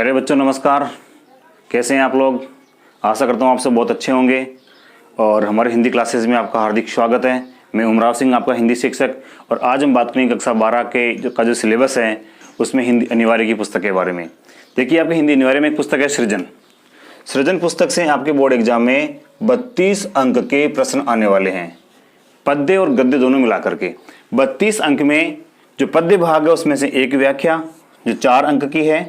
प्यारे बच्चों नमस्कार। कैसे हैं आप लोग? आशा करता हूँ आप सब बहुत अच्छे होंगे और हमारे हिंदी क्लासेस में आपका हार्दिक स्वागत है। मैं उमराव सिंह, आपका हिंदी शिक्षक, और आज हम बात करेंगे कक्षा 12 के जो सिलेबस है उसमें हिंदी अनिवार्य की पुस्तक के बारे में। देखिए, आपके हिंदी अनिवार्य में एक पुस्तक है सृजन पुस्तक से आपके बोर्ड एग्जाम में 32 अंक के प्रश्न आने वाले हैं, पद्य और गद्य दोनों मिलाकर के। 32 अंक में जो पद्य भाग है उसमें से एक व्याख्या जो 4 अंक की है,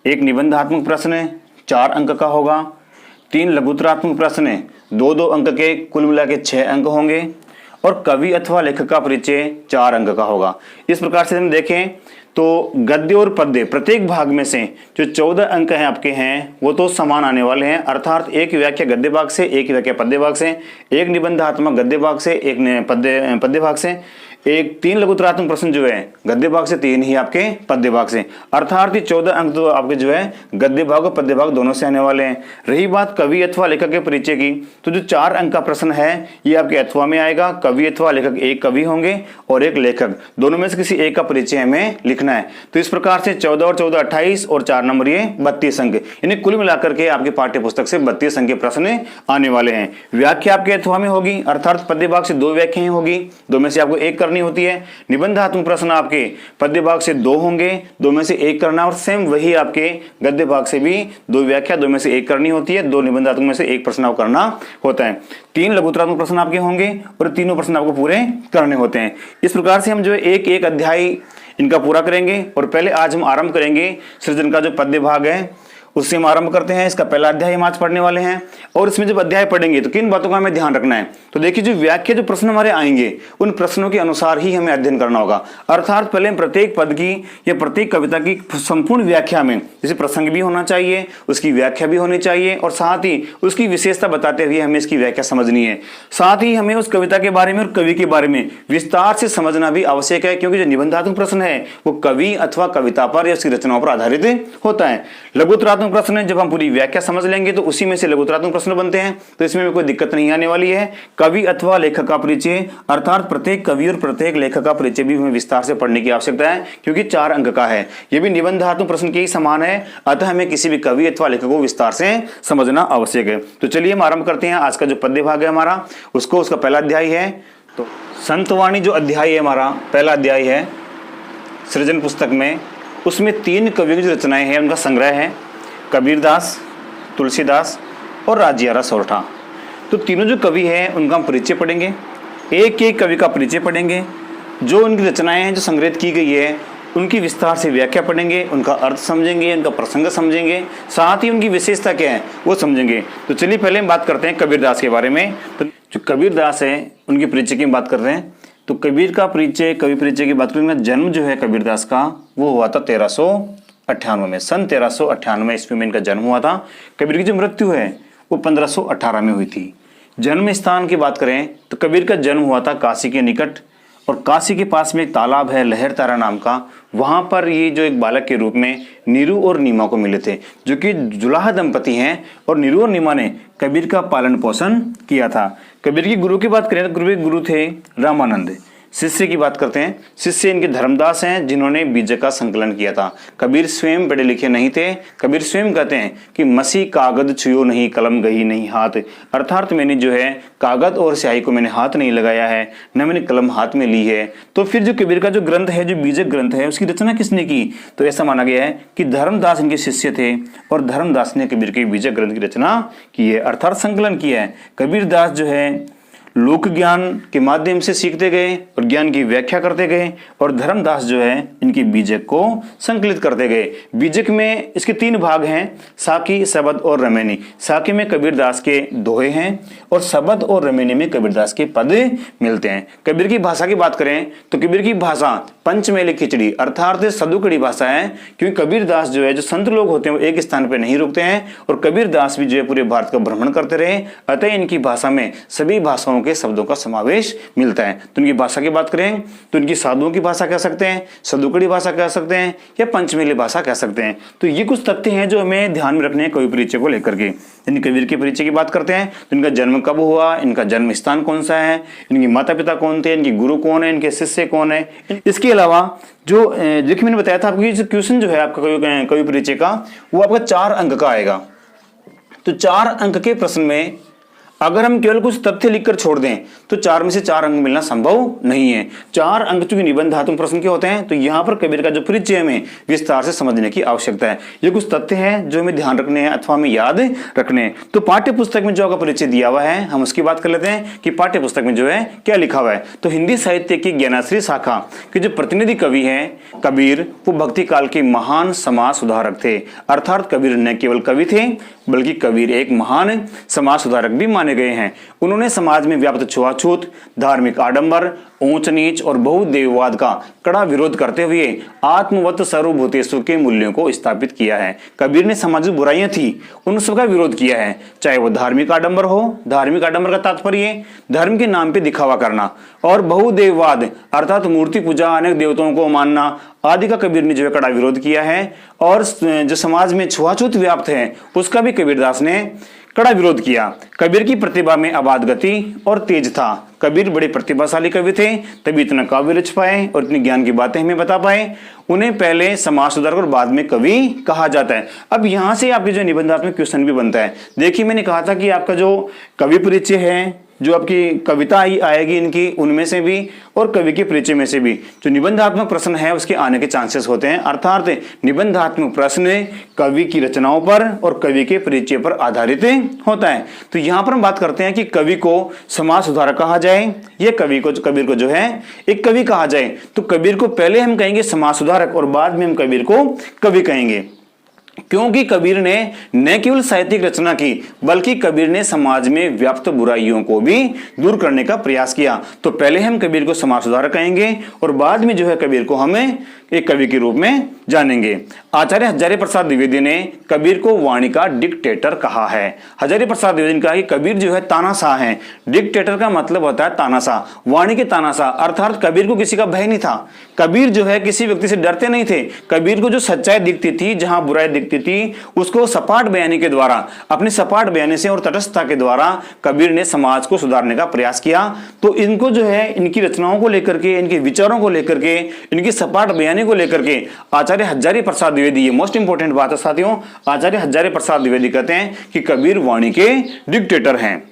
एक निबंधात्मक प्रश्न 4 अंक का होगा, 3 लघुत्तरात्मक प्रश्न 2-2 अंक के, कुल मिला के 6 अंक होंगे, और कवि अथवा लेखक का परिचय 4 अंक का होगा। इस प्रकार से हम देखें तो गद्य और पद्य प्रत्येक भाग में से जो 14 अंक हैं आपके हैं वो तो समान आने वाले हैं, अर्थात एक व्याख्या गद्य भाग से, एक व्याख्या पद्य भाग से, एक निबंधात्मक गद्य भाग से, एक पद्य भाग से, एक 3 लघुत्तरात्मक प्रश्न जो है गद्य भाग से, 3 ही आपके पद्य भाग से, अर्थात 14 अंक तो आपके जो है गद्य भाग और पद्य भाग दोनों से आने वाले हैं। रही बात कवि अथवा लेखक के परिचय की, तो जो 4 अंक का प्रश्न है ये आपके अथवा में आएगा। कवि अथवा लेखक, एक कवि होंगे और एक लेखक, दोनों में से किसी एक का परिचय हमें लिखना है। तो इस प्रकार से 14 और 14 28 और 4 नंबर ये 32 अंक, यानी कुल मिलाकर के आपके पाठ्य पुस्तक से 32 अंक के प्रश्न आने वाले हैं। व्याख्या आपके अथवा में होगी, अर्थात पद्य भाग से 2 व्याख्याएं होगी, 2 में से आपको एक करनी होती है। निबंधात्मक प्रश्न आपके पद्य भाग से 2 होंगे, 2 में से एक करना, और सेम वही आपके गद्य भाग से भी 2 व्याख्या, 2 में से एक करनी होती है, 2 निबंधात्मक में से एक प्रश्न आपको करना होता है। 3 लघुत्तरात्मक प्रश्न आपके होंगे और तीनों प्रश्न आपको पूरे करने होते हैं। इस प्रकार से हम जो है एक एक अध्याय इनका पूरा करेंगे। और पहले आज हम आरंभ करेंगे सृजन का जो पद्य भाग है उससे हम आरंभ करते हैं। इसका पहला अध्याय हम आज पढ़ने वाले हैं, और इसमें जब अध्याय पढ़ेंगे तो किन बातों का हमें ध्यान रखना है। तो देखिए, जो व्याख्या जो प्रश्न हमारे आएंगे उन प्रश्नों के अनुसार ही हमें अध्ययन करना होगा। अर्थात पहले प्रत्येक पद की या प्रत्येक कविता की संपूर्ण व्याख्या में जैसे प्रसंग भी होना चाहिए, उसकी व्याख्या भी होनी चाहिए, और साथ ही उसकी विशेषता बताते हुए हमें इसकी व्याख्या समझनी है। साथ ही हमें उस कविता के बारे में और कवि के बारे में विस्तार से समझना भी आवश्यक है, क्योंकि जो निबंधात्मक प्रश्न है वो कवि अथवा कविता पर या उसकी रचनाओं पर आधारित होता है। लघुत्तरात्मक प्रश्न जब हम पूरी व्याख्या समझ लेंगे तो उसी में से लघुत्तरात्मक प्रश्न बनते हैं, तो इसमें कोई दिक्कत नहीं आने वाली है। कवि अथवा लेखक का परिचय, अर्थात प्रत्येक कवि और प्रत्येक लेखक का परिचय भी हमें विस्तार से पढ़ने की आवश्यकता है, क्योंकि 4 अंक का है। यह भी निबंधात्मक प्रश्न के ही समान है, अतः हमें किसी भी कवि अथवा लेखक को विस्तार से समझना आवश्यक है। तो चलिए हम आरंभ करते हैं आज का जो पद्य भाग है हमारा, उसका पहला अध्याय है। तो संतवाणी जो अध्याय है हमारा, पहला अध्याय है सृजन पुस्तक में, उसमें 3 कवियों की जो रचनाएं हैं उनका संग्रह है, कबीरदास, तुलसीदास और राजियारा सोरठा। तो तीनों जो कवि हैं उनका हम परिचय पढ़ेंगे, एक एक कवि का परिचय पढ़ेंगे, जो उनकी रचनाएं हैं जो संग्रहित की गई है उनकी विस्तार से व्याख्या पढ़ेंगे, उनका अर्थ समझेंगे, उनका प्रसंग समझेंगे, साथ ही उनकी विशेषता क्या है वो समझेंगे। तो चलिए पहले हम बात करते हैं कबीरदास के बारे में। तो जो कबीरदास है उनके परिचय की बात कर रहे हैं। तो कबीर का परिचय, कवि परिचय की बात करेंगे। जन्म जो है कबीरदास का वो हुआ था 1398 में, सन 1398 ईस्वी में इनका जन्म हुआ था। कबीर की जो मृत्यु है वो 1518 में हुई थी। जन्म स्थान की बात करें तो कबीर का जन्म हुआ था काशी के निकट, और काशी के पास में एक तालाब है लहर तारा नाम का, वहां पर ये जो एक बालक के रूप में नीरू और नीमा को मिले थे, जो कि जुलाहा दंपति हैं, और नीरू और नीमा ने कबीर का पालन पोषण किया था। कबीर की गुरु की बात करें तो गुरु थे रामानंद। शिष्य की बात करते हैं, शिष्य इनके धर्मदास हैं जिन्होंने बीजक का संकलन किया था। कबीर स्वयं पढ़े लिखे नहीं थे। कबीर स्वयं कहते हैं कि मसी कागद छुयो नहीं, कलम गई नहीं हाथ, अर्थात मैंने जो है कागज और स्याही को मैंने हाथ नहीं लगाया है, न मैंने कलम हाथ में ली है। तो फिर जो कबीर का जो ग्रंथ है, जो बीजक ग्रंथ है, उसकी रचना किसने की? तो ऐसा माना गया है कि धर्मदास इनके शिष्य थे, और धर्मदास ने कबीर के बीजक ग्रंथ की रचना की है, अर्थात संकलन किया है। कबीरदास जो है लोक ज्ञान के माध्यम से सीखते गए और ज्ञान की व्याख्या करते गए, और धर्मदास जो है इनकी बीजक को संकलित करते गए। बीजक में इसके 3 भाग हैं, साकी, शबद और रमैनी। साकी में कबीरदास के दोहे हैं, और शबद और रमैनी में कबीरदास के पद मिलते हैं। कबीर की भाषा की बात करें तो कबीर की भाषा पंचमेली खिचड़ी अर्थात सदुकड़ी भाषा है, क्योंकि कबीरदास जो है, जो संत लोग होते हैं वो एक स्थान पर नहीं रुकते हैं, और कबीरदास भी जो है पूरे भारत का भ्रमण करते रहे, अतः इनकी भाषा में सभी भाषाओं तरह के शब्दों का समावेश मिलता है। तो इनकी भाषा की बात करें तो इनकी साधुओं की भाषा कह सकते हैं, सदुकड़ी भाषा कह सकते हैं या पंचमेली भाषा कह सकते हैं। तो ये कुछ तथ्य हैं जो हमें ध्यान में रखने हैं कवि परिचय को लेकर के। यदि कबीर के परिचय की बात करते हैं तो इनका जन्म कब हुआ, इनका जन्म स्थान कौन सा है, इनके माता पिता कौन थे, इनके गुरु कौन है, इनके शिष्य कौन है। इसके अलावा जो देखिए मैंने बताया था आपकी जो क्वेश्चन जो है आपका कवि परिचय का वो आपका 4 अंक का आएगा। तो 4 अंक के प्रश्न में अगर हम केवल कुछ तथ्य लिखकर छोड़ दें तो 4 में से 4 अंक मिलना संभव नहीं है। 4 अंक चूंकि निबंधात्मक प्रश्न के होते हैं तो यहां पर कबीर का जो परिचय हमें विस्तार से समझने की आवश्यकता है। ये कुछ तथ्य हैं जो हमें ध्यान रखने हैं अथवा हमें याद रखने हैं। तो पाठ्य पुस्तक में जो आपका परिचय दिया हुआ है हम उसकी बात कर लेते हैं कि पाठ्य पुस्तक में जो है क्या लिखा हुआ है। तो हिंदी साहित्य की ज्ञानाश्री शाखा के जो प्रतिनिधि कवि है कबीर, वो भक्ति काल के महान समाज सुधारक थे। अर्थात कबीर न केवल कवि थे बल्कि कबीर एक महान समाज सुधारक भी माने गए हैं। उन्होंने समाज में व्याप्त छुआछूत, धार्मिक आडंबर, ऊंच नीच और बहुदेववाद का कड़ा विरोध करते हुए आत्मवत सर्वभूतेषु के मूल्यों को स्थापित किया है। कबीर ने समाज में बुराइयां थी उन सबका विरोध किया है, चाहे वो धार्मिक आडंबर हो। धार्मिक आडंबर का तात्पर्य धर्म के नाम पे दिखावा करना, और बहुदेववाद अर्थात मूर्ति पूजा, अनेक देवताओं को मानना आदि का कबीर ने जो है कड़ा विरोध किया है। और जो समाज में छुआछूत व्याप्त है उसका भी कबीरदास ने कड़ा विरोध किया। कबीर की प्रतिभा में अबाध गति और तेज था। कबीर बड़े प्रतिभाशाली कवि थे, तभी इतना काव्य रच पाए और इतनी ज्ञान की बातें हमें बता पाए। उन्हें पहले समाज सुधारक और बाद में कवि कहा जाता है। अब यहां से आपके जो निबंधात्मक क्वेश्चन भी बनता है। देखिए मैंने कहा था कि आपका जो कवि परिचय है, जो आपकी कविता आएगी इनकी उनमें से भी और कवि के परिचय में से भी जो निबंधात्मक प्रश्न है उसके आने के चांसेस होते हैं। अर्थात निबंधात्मक प्रश्न कवि की रचनाओं पर और कवि के परिचय पर आधारित होता है। तो यहाँ पर हम बात करते हैं कि कवि को समाज सुधारक कहा जाए या कबीर को जो है एक कवि कहा जाए। तो कबीर को पहले हम कहेंगे समाज सुधारक और बाद में हम कबीर को कवि कहेंगे, क्योंकि कबीर ने न केवल साहित्यिक रचना की बल्कि कबीर ने समाज में व्याप्त बुराइयों को भी दूर करने का प्रयास किया। तो पहले हम कबीर को समाज सुधारक कहेंगे और बाद में जो है कबीर को हमें एक कवि के रूप में जानेंगे। आचार्य हजारी प्रसाद द्विवेदी ने कबीर को वाणी का डिक्टेटर कहा है। हजारी प्रसाद द्विवेदी ने कहा कि कबीर जो है तानाशाह है। डिक्टेटर का मतलब होता है तानाशाह, वाणी के तानाशाह, अर्थात कबीर को किसी का भय नहीं था। कबीर जो है किसी व्यक्ति से डरते नहीं थे। कबीर को जो सच्चाई दिखती थी, जहां बुराई दिखती थी, उसको सपाट बयानी के द्वारा, अपनी सपाट बयानी से और तटस्थता के द्वारा कबीर ने समाज को सुधारने का प्रयास किया। तो इनको जो है इनकी रचनाओं को लेकर के, इनके विचारों को लेकर के, इनकी सपाट बयानी को लेकर के आचार्य हजारी प्रसाद द्विवेदी, ये मोस्ट इंपोर्टेंट बात है साथियों, आचार्य हजारी प्रसाद द्विवेदी कहते हैं कि कबीर वाणी के डिक्टेटर हैं।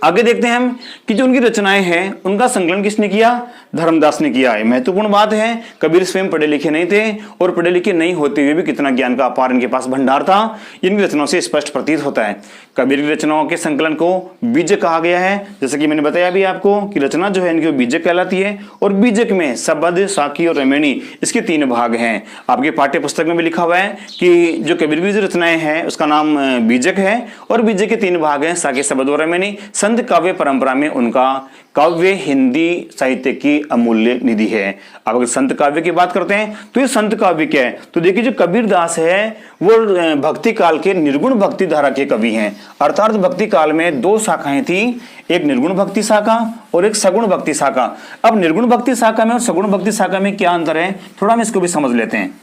आगे देखते हैं हम कि जो उनकी रचनाएं हैं उनका संकलन किसने किया? धर्मदास ने किया है। महत्वपूर्ण बात है, कबीर स्वयं पढ़े लिखे नहीं थे और पढ़े लिखे नहीं होते हुए भी कितना ज्ञान का अपार इनके पास भंडार था, इनकी रचनाओं से स्पष्ट प्रतीत होता है। कबीर की रचनाओं के संकलन को बीजक कहा गया है। जैसे कि मैंने बताया भी आपको कि रचना जो है इनकी बीजक कहलाती है और बीजक में सबद, साकी और रमैनी इसके 3 भाग हैं। आपके पाठ्य पुस्तक में भी लिखा हुआ है कि जो कबीर की जो रचनाएं हैं उसका नाम बीजक है और बीजक के 3 भाग हैं, साकी, सबद और रमैनी। संत काव्य परंपरा में उनका काव्य हिंदी साहित्य की अमूल्य निधि है। अब अगर संत काव्य की बात करते हैं तो ये संत काव्य क्या है? तो देखिए जो कबीरदास है वो भक्ति काल के निर्गुण भक्ति धारा के कवि हैं। अर्थात भक्ति काल में 2 शाखाएं थी, एक निर्गुण भक्ति शाखा और एक सगुण भक्ति शाखा। अब निर्गुण भक्ति शाखा में और सगुण भक्ति शाखा में क्या अंतर है, थोड़ा हम इसको भी समझ लेते हैं।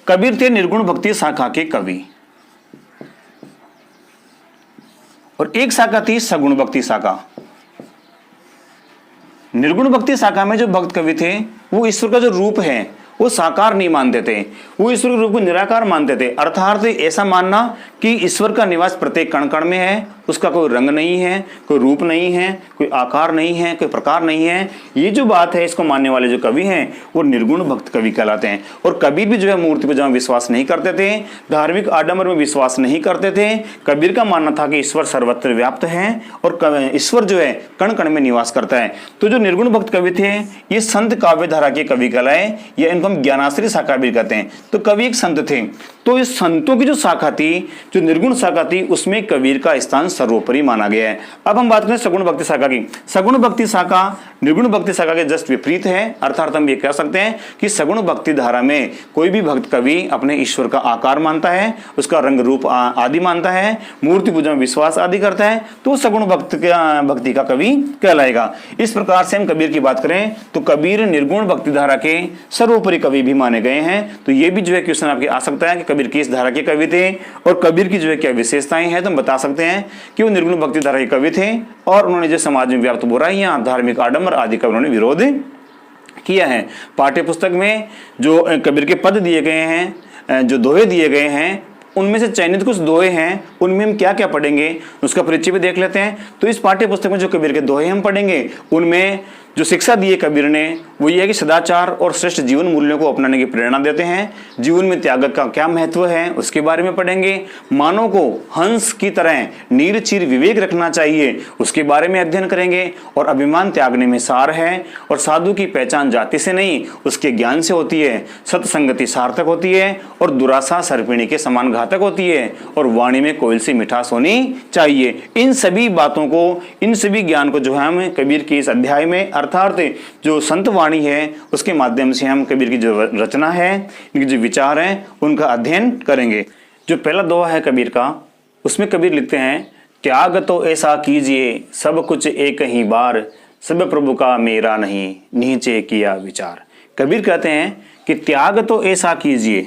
कबीर थे निर्गुण भक्ति शाखा के कवि और एक शाखा थी सगुण भक्ति शाखा। निर्गुण भक्ति शाखा में जो भक्त कवि थे वो ईश्वर का जो रूप है वो साकार नहीं मानते थे, वो ईश्वर के रूप को निराकार मानते थे। अर्थात ऐसा मानना कि ईश्वर का निवास प्रत्येक कण कण में है, उसका कोई रंग नहीं है, कोई रूप नहीं है, कोई आकार नहीं है, कोई प्रकार नहीं है। ये जो बात है इसको मानने वाले जो कवि हैं वो निर्गुण भक्त कवि कहलाते हैं। और कबीर भी जो है मूर्ति पूजा में विश्वास नहीं करते थे, धार्मिक आडंबर में विश्वास नहीं करते थे। कबीर का मानना था कि ईश्वर सर्वत्र व्याप्त है और ईश्वर जो है कण कण में निवास करता है। तो जो निर्गुण भक्त कवि थे ये संत काव्य धारा के कवि कहलाए या इनको हम ज्ञानाश्री शाखा भी कहते हैं। तो कवि एक संत थे। तो इस संतों की जो शाखा थी, जो निर्गुण शाखा थी, उसमें कबीर का स्थान सर्वोपरि माना गया है। अब हम बात करें सगुण भक्ति शाखा की। सगुण भक्ति शाखा निर्गुण भक्ति शाखा के जस्ट विपरीत है। अर्थात हम ये कह सकते हैं कि सगुण भक्ति धारा में कोई भी भक्त कवि अपने ईश्वर का आकार मानता है, उसका रंग रूप आदि मानता है, मूर्ति पूजा में विश्वास आदि करता है, तो सगुण भक्ति का कवि कहलाएगा। इस प्रकार से हम कबीर की बात करें तो कबीर निर्गुण भक्ति धारा के सर्वोपरि कवि भी माने गए हैं। तो ये भी जो है क्वेश्चन आपके आ सकता है कि कबीर किस धारा के कवि थे और कबीर की जो है क्या विशेषताएं हैं। तो हम बता सकते हैं कि वो निर्गुण भक्ति धारा के कवि थे और उन्होंने जो समाज में व्याप्त बुराइयां, धार्मिक आडंबर आदि का उन्होंने विरोध किया है। पाठ्य पुस्तक में जो कबीर के पद दिए गए हैं, जो दोहे दिए गए हैं, उनमें से चयनित कुछ दोहे हैं, उनमें हम क्या क्या पढ़ेंगे उसका परिचय भी देख लेते हैं। तो इस पाठ्य पुस्तक में जो कबीर के दोहे हम पढ़ेंगे, उनमें जो शिक्षा दी है कबीर ने वो ये है कि सदाचार और श्रेष्ठ जीवन मूल्यों को अपनाने की प्रेरणा देते हैं। जीवन में त्याग का क्या महत्व है उसके बारे में पढ़ेंगे। मानव को हंस की तरह नीर चीर विवेक रखना चाहिए, उसके बारे में अध्ययन करेंगे। और अभिमान त्यागने में सार है और साधु की पहचान जाति से नहीं उसके ज्ञान से होती है। सत्संगति सार्थक होती है और दुरासा सर्पिणी के समान घातक होती है और वाणी में कोयल सी मिठास होनी चाहिए। इन सभी बातों को, इन सभी ज्ञान को जो है हम कबीर के इस अध्याय में अर्थात जो संत वाणी है उसके माध्यम से हम कबीर की जो रचना है, इनके जो विचार हैं उनका अध्ययन करेंगे। जो पहला दोहा है कबीर का, उसमें कबीर लिखते हैं, त्याग तो ऐसा कीजिए सब कुछ एक ही बार, सब प्रभु का मेरा नहीं नीचे किया विचार। कबीर कहते हैं कि त्याग तो ऐसा कीजिए,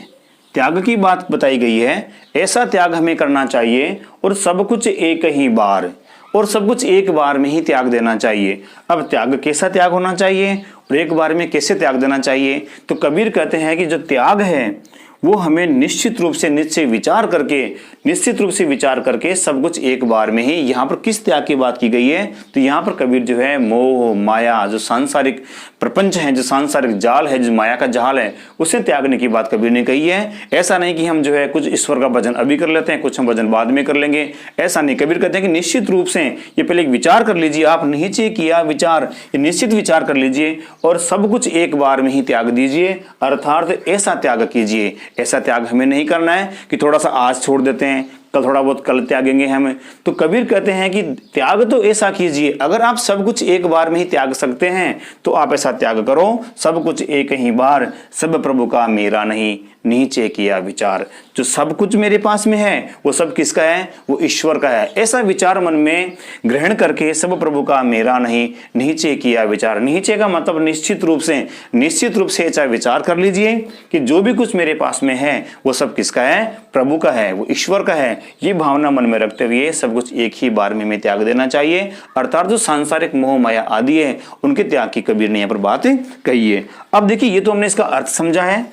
त्याग की बात बताई गई है, ऐसा त्याग हमें करना चाहिए और सब कुछ एक ही बार, और सब कुछ एक बार में ही त्याग देना चाहिए। अब त्याग कैसा त्याग होना चाहिए और एक बार में कैसे त्याग देना चाहिए? तो कबीर कहते हैं कि जो त्याग है वो हमें निश्चित रूप से निश्चित रूप से विचार करके सब कुछ एक बार में ही। यहाँ पर किस त्याग की बात की गई है? तो यहाँ पर कबीर जो है मोह माया, जो सांसारिक प्रपंच है, जो सांसारिक जाल है, जो माया का जाल है, उसे त्यागने की बात कबीर ने कही है। ऐसा नहीं कि हम जो है कुछ ईश्वर का भजन अभी कर लेते हैं, कुछ हम भजन बाद में कर लेंगे, ऐसा नहीं। कबीर कहते हैं कि निश्चित रूप से ये पहले एक विचार कर लीजिए, आप नीचे किया विचार, ये निश्चित विचार कर लीजिए और सब कुछ एक बार में ही त्याग दीजिए, अर्थात ऐसा त्याग कीजिए। ऐसा त्याग हमें नहीं करना है कि थोड़ा सा आज छोड़ देते हैं, कल थोड़ा बहुत कल त्यागेंगे हमें। तो कबीर कहते हैं कि त्याग तो ऐसा कीजिए, अगर आप सब कुछ एक बार में ही त्याग सकते हैं तो आप ऐसा त्याग करो, सब कुछ एक ही बार, सब प्रभु का मेरा नहीं नीचे किया विचार। जो सब कुछ मेरे पास में है वो सब किसका है? वो ईश्वर का है। ऐसा विचार मन में ग्रहण करके सब प्रभु का मेरा नहीं नीचे किया विचार। नीचे का मतलब निश्चित रूप से ऐसा विचार कर लीजिए कि जो भी कुछ मेरे पास में है वो सब किसका है? प्रभु का है, वो ईश्वर का है। ये भावना मन में रखते हुए सब कुछ एक ही बार में त्याग देना चाहिए, अर्थात जो सांसारिक मोह माया आदि है उनके त्याग की कबीर ने यहाँ पर बात कही है। अब देखिए, ये तो हमने इसका अर्थ समझा है,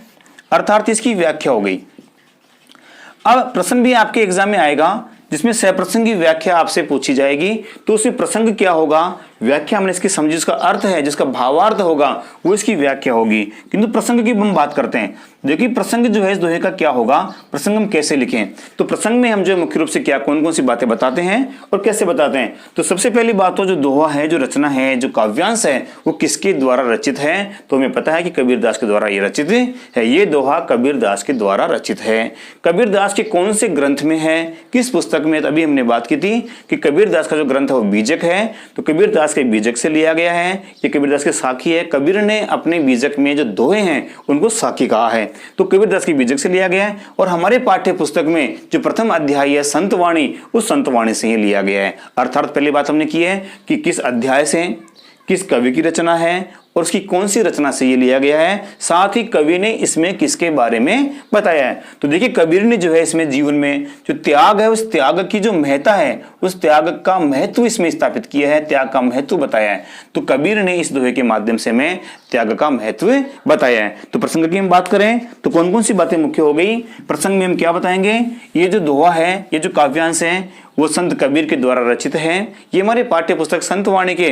अर्थात इसकी व्याख्या हो गई। अब प्रश्न भी आपके एग्जाम में आएगा जिसमें सप्रसंगी व्याख्या आपसे पूछी जाएगी। तो उसमें प्रसंग क्या होगा, व्याख्या हमने इसकी समझी, जिसका अर्थ है, जिसका भावार्थ होगा वो इसकी व्याख्या होगी। किंतु प्रसंग की हम बात करते हैं। देखिए प्रसंग जो है इस दोहे का क्या होगा, प्रसंग हम कैसे लिखें। तो प्रसंग में हम जो मुख्य रूप से क्या कौन कौन सी बातें बताते हैं और कैसे बताते हैं। तो सबसे पहली बात तो जो दोहा है, जो रचना है, जो काव्यांश है, वो किसके द्वारा रचित है? तो हमें पता है कि कबीरदास के द्वारा ये रचित है। ये दोहा कबीरदास के द्वारा रचित है। कबीरदास के कौन से ग्रंथ में है, किस पुस्तक में? अभी हमने बात की थी कि कबीरदास का जो ग्रंथ है वो बीजक है, तो कबीरदास के बीजक से लिया गया है। ये कबीरदास के साखी है। कबीर ने अपने बीजक में जो दोहे हैं उनको साखी कहा है, तो कबीरदास की बीजक से लिया गया है। और हमारे पाठ्य पुस्तक में जो प्रथम अध्याय है संतवाणी, उस संतवाणी से ही लिया गया है। अर्थात पहली बात हमने की है कि किस अध्याय से, किस कवि की रचना है और उसकी कौन सी रचना से ये लिया गया है, साथ ही कवि ने इसमें किसके बारे में बताया है। तो देखिए कबीर ने जो है इसमें जीवन में जो त्याग है, उस त्याग की जो महत्ता है, उस त्याग का महत्व इसमें स्थापित किया है, त्याग का महत्व बताया है। तो कबीर ने इस दोहे के माध्यम से हमें त्याग का महत्व बताया है। तो प्रसंग की हम बात करें तो कौन कौन सी बातें मुख्य हो गई प्रसंग में, हम क्या बताएंगे? ये जो दोहा है, ये जो काव्यांश है, वो संत कबीर के द्वारा रचित है। ये हमारे पाठ्य पुस्तक संतवाणी के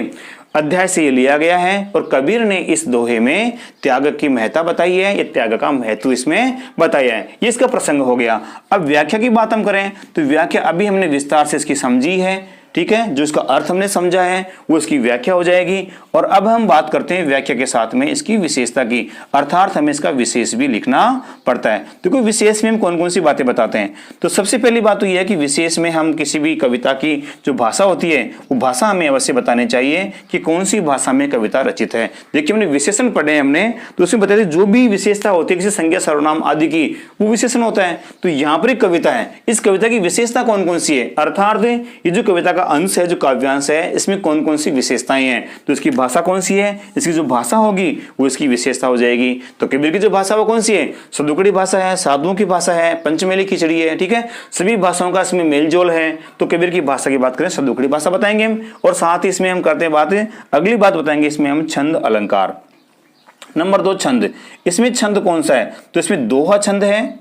अध्याय से ये लिया गया है और कबीर ने इस दोहे में त्याग की महत्ता बताई है, ये त्याग का महत्व इसमें बताया है। ये इसका प्रसंग हो गया। अब व्याख्या की बात हम करें तो व्याख्या अभी हमने विस्तार से इसकी समझी है, ठीक है। जो इसका अर्थ हमने समझा है वो इसकी व्याख्या हो जाएगी। और अब हम बात करते हैं व्याख्या के साथ में इसकी विशेषता की, अर्थात हमें इसका विशेष भी लिखना पड़ता है। तो कोई विशेष में हम कौन कौन सी बातें बताते हैं, तो सबसे पहली बात तो यह है कि विशेष में हम किसी भी कविता की जो भाषा होती है वो भाषा हमें अवश्य बतानी चाहिए कि कौन सी भाषा में कविता रचित है। देखिए हमने विशेषण पढ़े हमने, तो उसमें बताते जो भी विशेषता होती है किसी संज्ञा सर्वनाम आदि की वो विशेषण होता है। तो यहाँ पर एक कविता है, इस कविता की विशेषता कौन कौन सी है, अर्थात ये जो कविता का अंश है, जो काव्यांश है, इसमें कौन कौन सी विशेषताएं हैं, तो इसकी भाषा कौन सी है, इसकी जो भाषा होगी वो इसकी विशेषता हो जाएगी। तो कबीर की जो भाषा वो कौन सी है, सदुकड़ी भाषा है, साधुओं की भाषा है, पंचमेली खिचड़ी है, ठीक है, सभी भाषाओं का इसमें मेलजोल है। तो कबीर की भाषा की बात करें सदुकड़ी भाषा बताएंगे हम, और साथ ही इसमें हम करते हैं बात, अगली बात बताएंगे इसमें हम छंद अलंकार। नंबर 2 छंद, इसमें छंद कौन सा है, तो इसमें दोहा छंद है।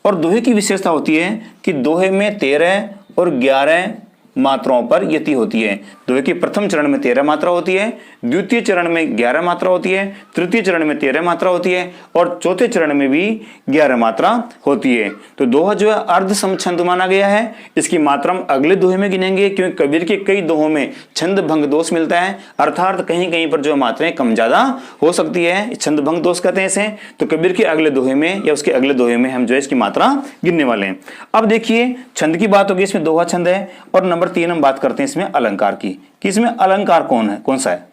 और दोहे की विशेषता होती है कि दोहे में 13 और 11 मात्राओं पर यति होती है। दोहे के प्रथम चरण में 13 मात्रा होती है, द्वितीय चरण में 11 मात्रा होती है, तृतीय चरण में 13 मात्रा होती है, और चौथे चरण में भी 11 मात्रा होती है। तो दोहा जो है अर्ध सम छंद माना गया है। इसकी मात्रा हम अगले दोहे में गिनेंगे, क्योंकि कबीर के कई दोहों में छंद भंग दोष मिलता है, अर्थात कहीं कहीं पर जो मात्राएं कम ज्यादा हो सकती है, छंद भंग दोष कहते हैं इसे। तो कबीर के अगले दोहे में या उसके अगले दोहे में हम जो है इसकी मात्रा गिनने वाले हैं। अब देखिए छंद की बात होगी, इसमें दोहा छंद है। और नंबर 3 हम बात करते हैं इसमें अलंकार की, कि इसमें अलंकार कौन सा है।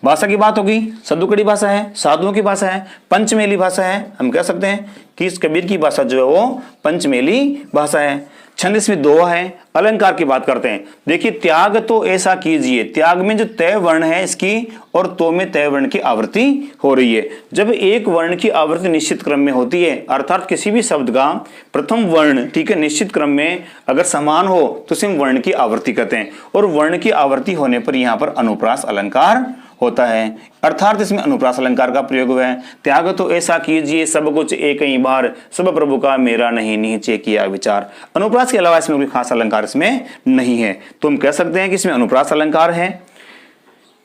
भाषा की बात होगी, सदुकड़ी भाषा है, साधुओं की भाषा है, पंचमेली भाषा है। हम कह सकते हैं कि इस कबीर की भाषा जो है वो पंचमेली भाषा है। छंद इसमें दोहा है। अलंकार की बात करते हैं, देखिए त्याग तो ऐसा कीजिए, त्याग में जो तय वर्ण है इसकी और तो में तय वर्ण की आवृत्ति हो रही है। जब एक वर्ण की आवृत्ति निश्चित क्रम में होती है, अर्थात किसी भी शब्द का प्रथम वर्ण, ठीक है, निश्चित क्रम में अगर समान हो तो उसे वर्ण की आवृत्ति कहते हैं। और वर्ण की आवृत्ति होने पर यहाँ पर अनुप्रास अलंकार होता है, अर्थात इसमें अनुप्रास अलंकार का प्रयोग हुआ है। त्याग तो ऐसा कीजिए सब कुछ एक ही बार, सब प्रभु का मेरा नहीं नीचे किया विचार। अनुप्रास के अलावा इसमें कोई खास अलंकार इसमें नहीं है। तो हम कह सकते हैं कि इसमें अनुप्रास अलंकार है,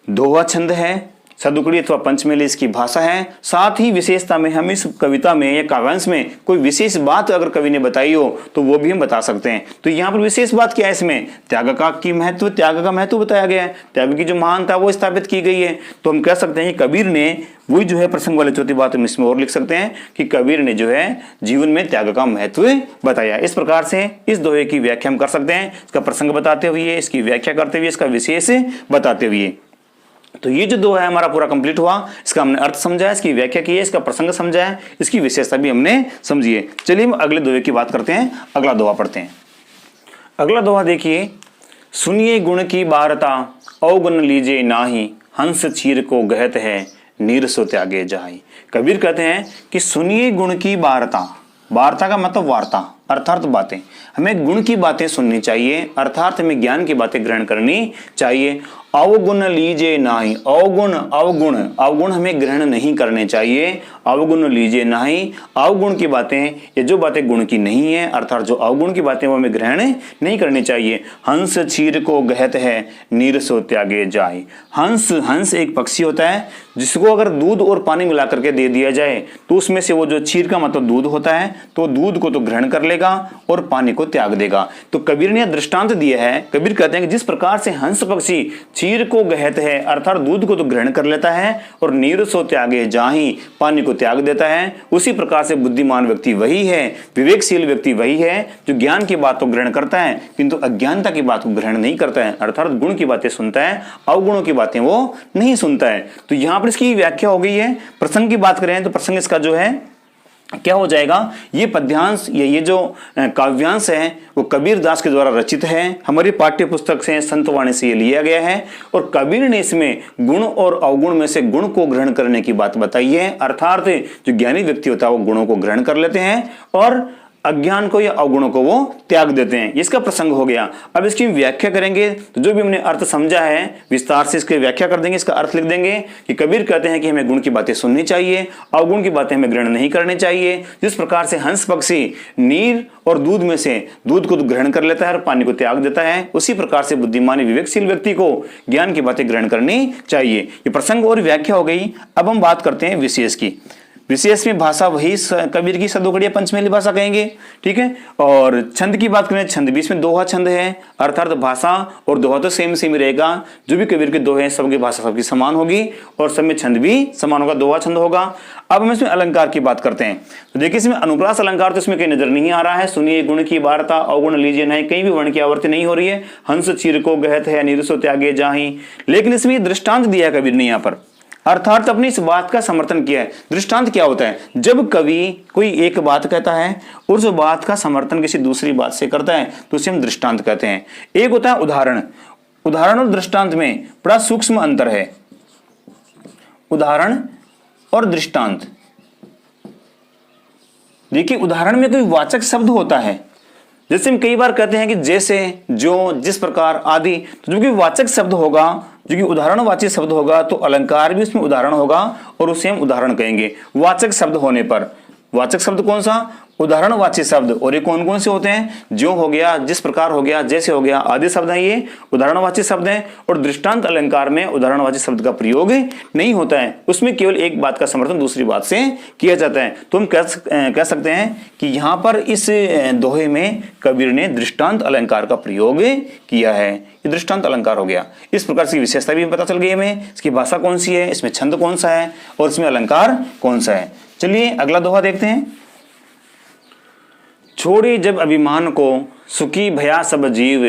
दोहा छंद है, सदुकड़ी अथवा पंचमेली इसकी भाषा है। साथ ही विशेषता में हम इस कविता में या काव्यांश में कोई विशेष बात अगर कवि ने बताई हो तो वो भी हम बता सकते हैं। तो यहाँ पर विशेष बात क्या है, इसमें त्याग का महत्व बताया गया है, त्याग की जो महानता वो स्थापित की गई है। तो हम कह सकते हैं कि कबीर ने वही जो है प्रसंग वाले चौथी बात हम इसमें और लिख सकते हैं कि कबीर ने जो है जीवन में त्याग का महत्व बताया। इस प्रकार से इस दोहे की व्याख्या हम कर सकते हैं, इसका प्रसंग बताते हुए, इसकी व्याख्या करते हुए, इसका विशेष बताते हुए। तो ये जो दोहा है हमारा पूरा कंप्लीट हुआ। इसका हमने अर्थ समझा है, इसकी व्याख्या की है, इसका प्रसंग समझा है, इसकी विशेषता भी हमने समझी है। चलिए हम अगले दोहे की बात करते हैं, अगला दोहा पढ़ते हैं। अगला दोहा देखिए, सुनिए गुण की बारता अवगुण लीजिए नाही, हंस चीर को गहत है नीर सो त्यागे जाई। कबीर कहते हैं कि सुनिए गुण की बारता, वार्ता का मतलब वार्ता अर्थात बातें, हमें गुण की बातें सुननी चाहिए, अर्थात हमें ज्ञान की बातें ग्रहण करनी चाहिए। अवगुण लीजिए नाही, अवगुण हमें ग्रहण नहीं करने चाहिए। अवगुण लीजिए नाही, अवगुण की बातें, ये जो बातें गुण की नहीं है, अर्थात जो अवगुण की बातें वो हमें ग्रहण नहीं करनी चाहिए। हंस चीर को गहत है नीर सो त्यागे जाए। हंस एक पक्षी होता है जिसको अगर दूध और पानी मिला करके दे दिया जाए तो उसमें से वो जो चीर का मतलब दूध होता है, तो दूध को तो ग्रहण कर लेगा और पानी को त्याग देगा। तो कबीर ने दृष्टांत दिया है। कबीर कहते हैं कि जिस प्रकार से हंस पक्षी चीर को गहत है, अर्थात दूध को तो ग्रहण कर लेता है और नीर सो त्यागे जाही, पानी को त्याग देता है, उसी प्रकार से बुद्धिमान व्यक्ति वही है, विवेकशील व्यक्ति वही है जो ज्ञान की बात को ग्रहण करता है किंतु अज्ञानता की बात को ग्रहण नहीं करता है, अर्थात गुण की बातें सुनता है, अवगुणों की बातें वो नहीं सुनता है। तो यहां पर इसकी व्याख्या हो गई है। प्रसंग की बात करें तो प्रसंग इसका जो है क्या हो जाएगा, ये पद्यांश ये जो काव्यांश है वो कबीर दास के द्वारा रचित है, हमारी पाठ्य पुस्तक से संतवाणी से ये लिया गया है। और कबीर ने इसमें गुण और अवगुण में से गुण को ग्रहण करने की बात बताई है, अर्थात जो ज्ञानी व्यक्ति होता है वो गुणों को ग्रहण कर लेते हैं और अज्ञान को या अवगुणों को वो त्याग देते हैं। इसका प्रसंग हो गया। अब इसकी व्याख्या करेंगे तो जो भी हमने अर्थ समझा है विस्तार से इसकी व्याख्या कर देंगे, इसका अर्थ लिख देंगे कि कबीर कहते हैं कि हमें गुण की बातें सुननी चाहिए, अवगुण की बातें हमें ग्रहण नहीं करनी चाहिए। जिस प्रकार से हंस पक्षी नीर और दूध में से दूध को ग्रहण कर लेता है और पानी को त्याग देता है, उसी प्रकार से बुद्धिमान विवेकशील व्यक्ति को ज्ञान की बातें ग्रहण करनी चाहिए। ये प्रसंग और व्याख्या हो गई। अब हम बात करते हैं विशेष की। विशेष में भाषा वही कबीर की सदोकड़िया पंचमेली भाषा कहेंगे, ठीक है। और छंद की बात करें, छंद भी इसमें दोहा छंद है, अर्थात भाषा और दोहा तो सेम सेम ही रहेगा। जो भी कबीर के दोहे हैं सबकी भाषा सबकी समान होगी और सब में छंद भी समान होगा, दोहा छंद होगा। अब हम इसमें अलंकार की बात करते हैं, तो देखिए इसमें अनुप्रास अलंकार तो इसमें कहीं नजर नहीं आ रहा है। सुनिए गुण की वार्ता, अवगुण लीजिए नहीं, कहीं भी वर्ण की आवृत्ति नहीं हो रही है। हंस चीर को गहत है, नीरसो त्यागे जाही, लेकिन इसमें दृष्टांत दिया है कबीर ने यहाँ पर, अर्थात अपनी इस बात का समर्थन किया है। दृष्टांत क्या होता है? जब कवि कोई एक बात कहता है और उस बात का समर्थन किसी दूसरी बात से करता है तो उसे हम दृष्टांत कहते हैं। एक होता है उदाहरण, उदाहरण और दृष्टांत में बड़ा सूक्ष्म अंतर है। उदाहरण और दृष्टांत, देखिए उदाहरण में कोई वाचक शब्द होता है, जैसे हम कई बार कहते हैं कि जैसे, जो, जिस प्रकार आदि, तो जो कि वाचक शब्द होगा, जो कि उदाहरणवाची शब्द होगा, तो अलंकार भी उसमें उदाहरण होगा और उसे हम उदाहरण कहेंगे वाचक शब्द होने पर। वाचक शब्द कौन सा? उदाहरणवाची शब्द। और ये कौन कौन से होते हैं? जो हो गया, जिस प्रकार हो गया, जैसे हो गया, आदि शब्द हैं, ये उदाहरणवाची शब्द हैं। और दृष्टांत अलंकार में उदाहरणवाची शब्द का प्रयोग नहीं होता है, उसमें केवल एक बात का समर्थन दूसरी बात से किया जाता है। तो हम कह सकते हैं कि यहाँ पर इस दोहे में कबीर ने दृष्टांत अलंकार का प्रयोग किया है। ये दृष्टांत अलंकार हो गया। इस प्रकार की विशेषता भी पता चल गई हमें, इसकी भाषा कौन सी है, इसमें छंद कौन सा है और इसमें अलंकार कौन सा है। चलिए अगला दोहा देखते हैं। छोड़े जब अभिमान को, सुखी भया सब जीव,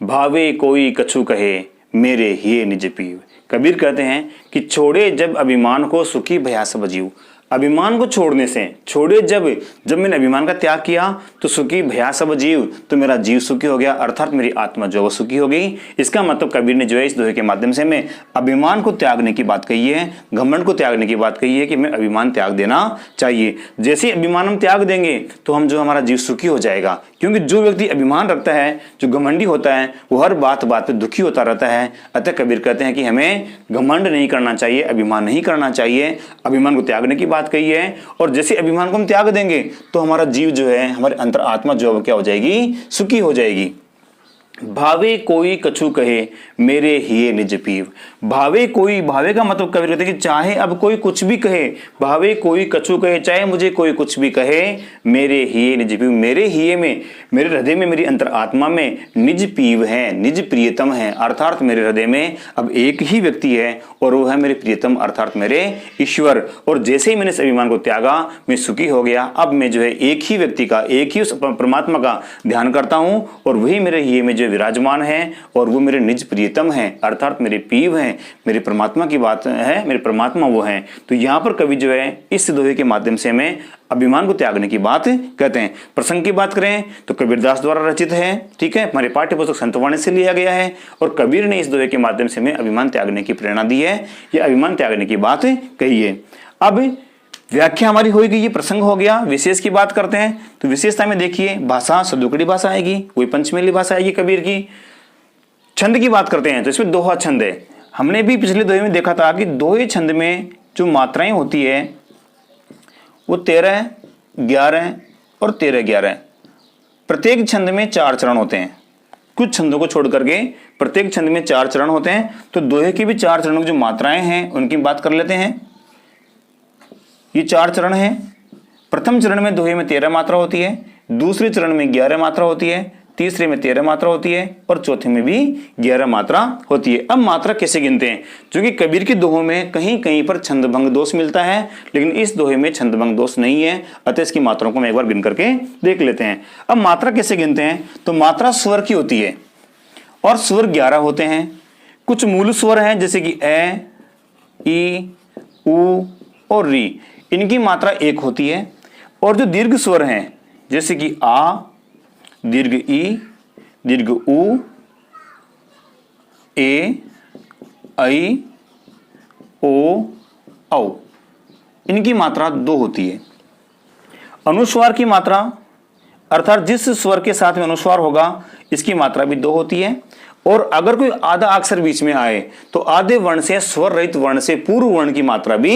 भावे कोई कछु कहे, मेरे ही निज पीव। कबीर कहते हैं कि छोड़े जब अभिमान को, सुखी भया सब जीव। अभिमान को छोड़ने से, छोड़े जब मैंने अभिमान का त्याग किया तो सुखी भया सब जीव, तो मेरा जीव सुखी हो गया, अर्थात मेरी आत्मा जो वो सुखी हो गई। इसका मतलब कबीर ने जो है इस दोहे के माध्यम से हमें अभिमान को त्यागने की बात कही है, घमंड को त्यागने की बात कही है कि हमें अभिमान त्याग देना चाहिए। जैसे अभिमान हम त्याग देंगे तो हम जो हमारा जीव सुखी हो जाएगा, क्योंकि जो व्यक्ति अभिमान रखता है, जो घमंडी होता है, वो हर बात पे दुखी होता रहता है। अतः कबीर कहते हैं कि हमें घमंड नहीं करना चाहिए, अभिमान नहीं करना चाहिए, अभिमान को त्यागने की बात कही है। और जैसे अभिमान को हम त्याग देंगे तो हमारा जीव जो है, हमारे अंतर आत्मा जो है क्या हो जाएगी? सुखी हो जाएगी। भावे कोई कछु कहे, मेरे हिये निज पीव। भावे कोई, भावे का मतलब कबीर कहते हैं कि चाहे अब कोई कुछ भी कहे, भावे कोई कछु कहे, चाहे मुझे कोई कुछ भी कहे, मेरे हिये निज पीव। मेरे हिये में, मेरे हृदय में, मेरी अंतर आत्मा में निज पीव है, निज प्रियतम है, अर्थात मेरे हृदय में अब एक ही व्यक्ति है और वो है मेरे प्रियतम अर्थात मेरे ईश्वर। और जैसे ही मैंने इस अभिमान को त्यागा, मैं सुखी हो गया। अब मैं जो है एक ही व्यक्ति का, एक ही उस परमात्मा का ध्यान करता हूं और वही मेरे हिये में विराजमान है और वो मेरे निज प्रियतम है, अर्थात मेरे पीव हैं, मेरे परमात्मा की बात है, मेरे परमात्मा वो हैं। तो यहाँ पर कवि जो है इस दोहे के माध्यम से हमें अभिमान को त्यागने की बात कहते हैं। प्रसंग की बात करें तो कबीरदास द्वारा रचित है, ठीक है, हमारे पाठ्य पुस्तक संतवाणी से लिया गया है और कबीर ने इस दोहे के माध्यम से हमें अभिमान त्यागने की प्रेरणा दी है, या अभिमान त्यागने की बात कही है। अब व्याख्या हमारी हो गई, ये प्रसंग हो गया। विशेष की बात करते हैं तो विशेषता में देखिए भाषा सदुकड़ी भाषा आएगी, कोई पंचमेली भाषा आएगी कबीर की। छंद की बात करते हैं तो इसमें दोहा छंद है। हमने भी पिछले दोहे में देखा था कि दोहे छंद में जो मात्राएं होती है वो 13, 11 और 13, 11। प्रत्येक छंद में 4 चरण होते हैं, कुछ छंदों को छोड़ करके प्रत्येक छंद में 4 चरण होते हैं। तो दोहे की भी 4 चरणों की जो मात्राएं हैं उनकी बात कर लेते हैं। ये 4 चरण हैं। प्रथम चरण में दोहे में 13 मात्रा होती है, दूसरे चरण में 11 मात्रा होती है, तीसरे में 13 मात्रा होती है और चौथे में भी 11 मात्रा होती है। अब मात्रा कैसे गिनते हैं? क्योंकि कबीर के दोहों में कहीं कहीं पर छंदभंग दोष मिलता है, लेकिन इस दोहे में छंदभंग दोष नहीं है, अतः इसकी मात्राओं को हम एक बार गिन करके देख लेते हैं। अब मात्रा कैसे गिनते हैं? तो मात्रा स्वर की होती है और स्वर 11 होते हैं। कुछ मूल स्वर हैं जैसे कि ए, ई, उ और री, इनकी मात्रा 1 होती है। और जो दीर्घ स्वर हैं जैसे कि आ, दीर्घ ई, दीर्घ उ, ए, ऐ, ओ, औ, इनकी मात्रा 2 होती है। अनुस्वार की मात्रा अर्थात जिस स्वर के साथ में अनुस्वार होगा इसकी मात्रा भी 2 होती है। और अगर कोई आधा अक्षर बीच में आए तो आधे वर्ण से स्वर रहित वर्ण से पूर्व वर्ण की मात्रा भी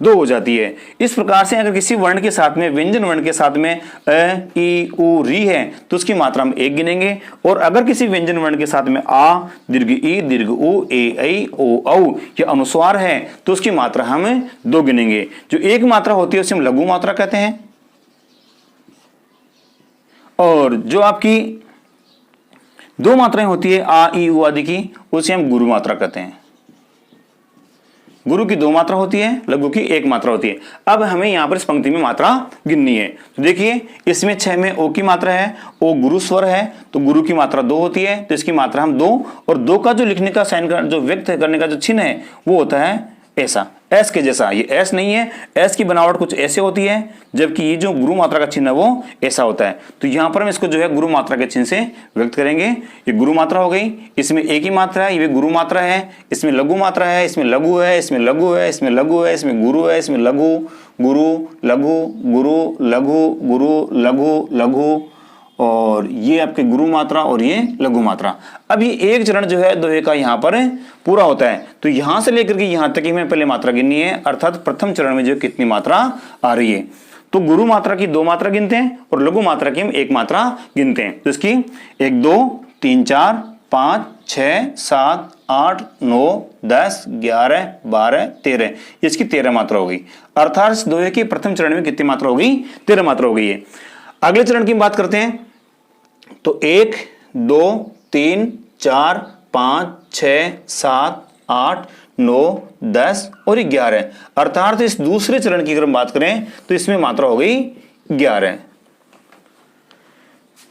2 हो जाती है। इस प्रकार से अगर किसी वर्ण के साथ में, व्यंजन वर्ण के साथ में अ, ई, उ, री है तो उसकी मात्रा हम 1 गिनेंगे, और अगर किसी व्यंजन वर्ण के साथ में आ, दीर्घ ई, दीर्घ उ, ए, ऐ, ओ, औ ये अनुस्वार है तो उसकी मात्रा हम 2 गिनेंगे। जो एक मात्रा होती है उसे हम लघु मात्रा कहते हैं, और जो आपकी 2 मात्राएं होती है आ, ई, उ आदि की, उसे हम गुरु मात्रा कहते हैं। गुरु की 2 मात्रा होती है, लघु की 1 मात्रा होती है। अब हमें यहां पर इस पंक्ति में मात्रा गिननी है। तो देखिए इसमें 6 में ओ की मात्रा है, ओ गुरु स्वर है, तो गुरु की मात्रा 2 होती है, तो इसकी मात्रा हम 2, और 2 का जो लिखने का साइन का, जो व्यक्त करने का जो चिन्ह है वो होता है ऐसा, एस के जैसा। ये एस नहीं है, एस की बनावट कुछ ऐसे होती है, जबकि ये जो गुरु मात्रा का चिन्ह है वो ऐसा होता है। तो यहां पर हम इसको जो है गुरु मात्रा के चिन्ह से व्यक्त करेंगे। ये गुरु मात्रा हो गई, इसमें एक ही मात्रा है, ये गुरु मात्रा है, इसमें लघु मात्रा है, इसमें लघु है, इसमें लघु है, इसमें लघु है, इसमें गुरु है, इसमें लघु, गुरु, लघु, गुरु, लघु, गुरु, लघु, लघु, और ये आपके गुरु मात्रा और ये लघु मात्रा। अब ये एक चरण जो है दोहे का यहाँ पर पूरा होता है। तो यहां से लेकर के यहां तक ही हमें पहले मात्रा गिननी है, अर्थात प्रथम चरण में जो कितनी मात्रा आ रही है। तो गुरु मात्रा की 2 मात्रा गिनते हैं और लघु मात्रा की हम 1 मात्रा गिनते हैं। तो इसकी 1, 2, 3, 4, 5, 6, 7, 8, 9, 10, 11, 12, 13, इसकी 13 मात्रा हो गई। अर्थात इस दोहे के प्रथम चरण में कितनी मात्रा हो गई? 13 मात्रा हो गई है। अगले चरण की बात करते हैं तो 1, 2, 3, 4, 5, 6, 7, 8, 9, 10 और 11। अर्थात इस दूसरे चरण की अगर हम बात करें तो इसमें मात्रा हो गई 11।